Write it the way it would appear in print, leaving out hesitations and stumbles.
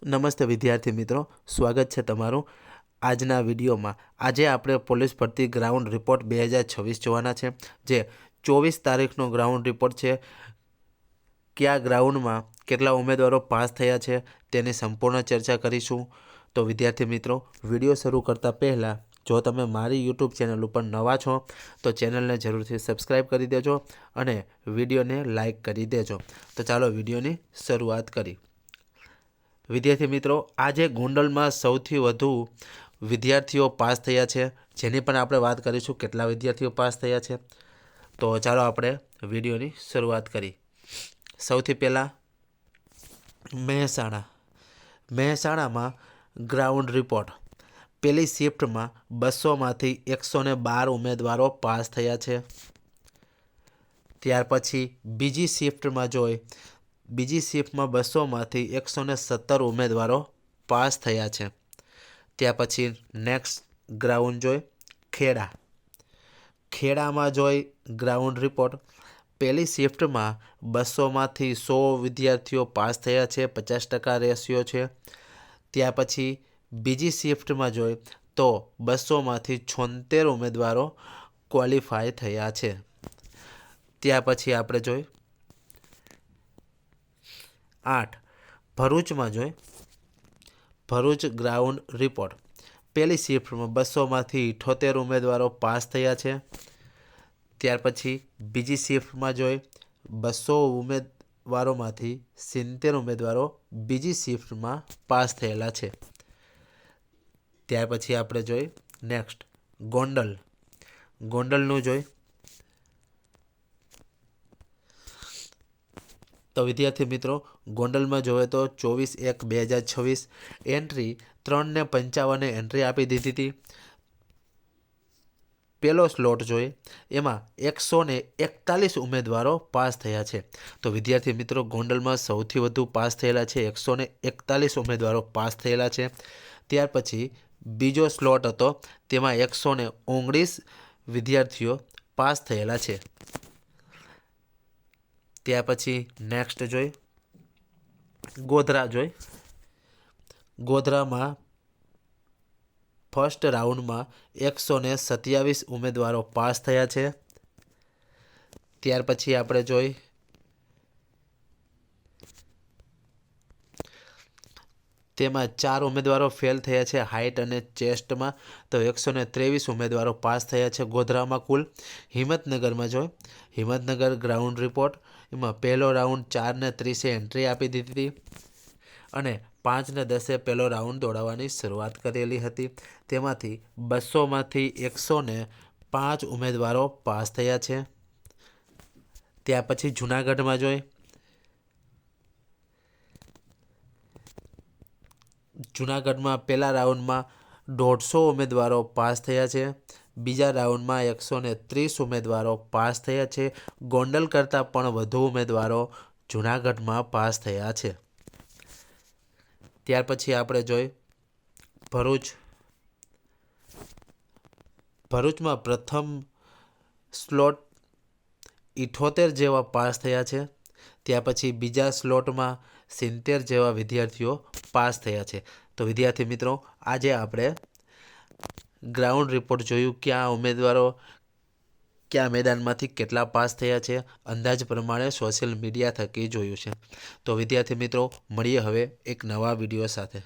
નમસ્તે વિદ્યાર્થી મિત્રો, સ્વાગત છે તમારું આજના વિડીયોમાં। આજે આપણે પોલીસ ભરતી ગ્રાઉન્ડ રિપોર્ટ 2026 જોવાના છે, જે 24 તારીખનો ગ્રાઉન્ડ રિપોર્ટ છે। કયા ગ્રાઉન્ડમાં કેટલા ઉમેદવારો પાસ થયા છે તેની સંપૂર્ણ ચર્ચા કરીશું। તો વિદ્યાર્થી મિત્રો, વિડીયો શરૂ કરતાં પહેલાં જો તમે મારી યુટ્યુબ ચેનલ ઉપર નવા છો તો ચેનલને જરૂરથી સબસ્ક્રાઈબ કરી દેજો અને વિડીયોને લાઇક કરી દેજો। તો ચાલો વિડીયોની શરૂઆત કરી। વિદ્યાર્થી મિત્રો, આજે ગોંડલમાં સૌથી વધુ વિદ્યાર્થીઓ પાસ થયા છે, જેની પણ આપણે વાત કરીશું કેટલા વિદ્યાર્થીઓ પાસ થયા છે। તો ચાલો આપણે વિડીયોની શરૂઆત કરી। સૌથી પહેલાં મહેસાણામાં ગ્રાઉન્ડ રિપોર્ટ પહેલી શિફ્ટમાં 200માંથી 112 ઉમેદવારો પાસ થયા છે। ત્યાર પછી બીજી શિફ્ટમાં બીજી શિફ્ટમાં 200માંથી 117 ઉમેદવારો પાસ થયા છે। ત્યાં પછી નેક્સ્ટ ગ્રાઉન્ડ ખેડામાં ગ્રાઉન્ડ રિપોર્ટ પહેલી શિફ્ટમાં 200માંથી 100 વિદ્યાર્થીઓ પાસ થયા છે, 50% રેશિયો છે। ત્યાં પછી બીજી શિફ્ટમાં તો 200માંથી 76 ઉમેદવારો ક્વોલિફાય થયા છે। ત્યાં પછી આપણે 8 ભરૂચ ગ્રાઉન્ડ રિપોર્ટ પહેલી શિફ્ટમાં 200માંથી 78 ઉમેદવારો પાસ થયા છે। ત્યાર પછી બીજી શિફ્ટમાં 200 ઉમેદવારોમાંથી 70 ઉમેદવારો બીજી શિફ્ટમાં પાસ થયેલા છે। ત્યાર પછી આપણે નેક્સ્ટ ગોંડલનું તો વિદ્યાર્થી મિત્રો, ગોંડલમાં તો 24/1/2026 એન્ટ્રી 3:55 એન્ટ્રી આપી દીધી હતી। પહેલો સ્લોટ એમાં 141 ઉમેદવારો પાસ થયા છે। તો વિદ્યાર્થી મિત્રો, ગોંડલમાં સૌથી વધુ પાસ થયેલા છે, 141 ઉમેદવારો પાસ થયેલા છે। ત્યાર પછી બીજો સ્લોટ હતો, તેમાં 119 વિદ્યાર્થીઓ પાસ થયેલા છે। ત્યાર પછી નેક્સ્ટ ગોધરામાં ફર્સ્ટ રાઉન્ડમાં 127 ઉમેદવારો પાસ થયા છે। ત્યાર પછી આપણે તેમાં 4 ઉમેદવારો ફેલ થયા છે હાઇટ અને ચેસ્ટમાં, તો 123 ઉમેદવારો પાસ થયા છે ગોધરામાં કુલ। હિંમતનગર ગ્રાઉન્ડ રિપોર્ટ એમાં પહેલો રાઉન્ડ 4:30 એન્ટ્રી આપી દીધી અને 5:10 પહેલો રાઉન્ડ દોડાવવાની શરૂઆત કરેલી હતી। તેમાંથી 200માંથી 105 ઉમેદવારો પાસ થયા છે। ત્યાં પછી જૂનાગઢમાં પહેલા રાઉન્ડમાં 150 ઉમેદવારો પાસ થયા છે। બીજા રાઉન્ડમાં 130 ઉમેદવારો પાસ થયા છે। ગોંડલ કરતાં પણ વધુ ઉમેદવારો જૂનાગઢમાં પાસ થયા છે। ત્યાર પછી આપણે ભરૂચમાં પ્રથમ સ્લોટ 78 જેવા પાસ થયા છે। ત્યાં પછી બીજા સ્લોટમાં 70 જેવા વિદ્યાર્થીઓ પાસ થયા છે। તો વિદ્યાર્થી મિત્રો, આજે આપણે ગ્રાઉન્ડ રિપોર્ટ જોયું, ક્યાં ઉમેદવારો કયા મેદાનમાંથી કેટલા પાસ થયા છે, અંદાજ પ્રમાણે સોશિયલ મીડિયા થકી જોયું છે। તો વિદ્યાર્થી મિત્રો, મળીએ હવે એક નવા વિડીયો સાથે।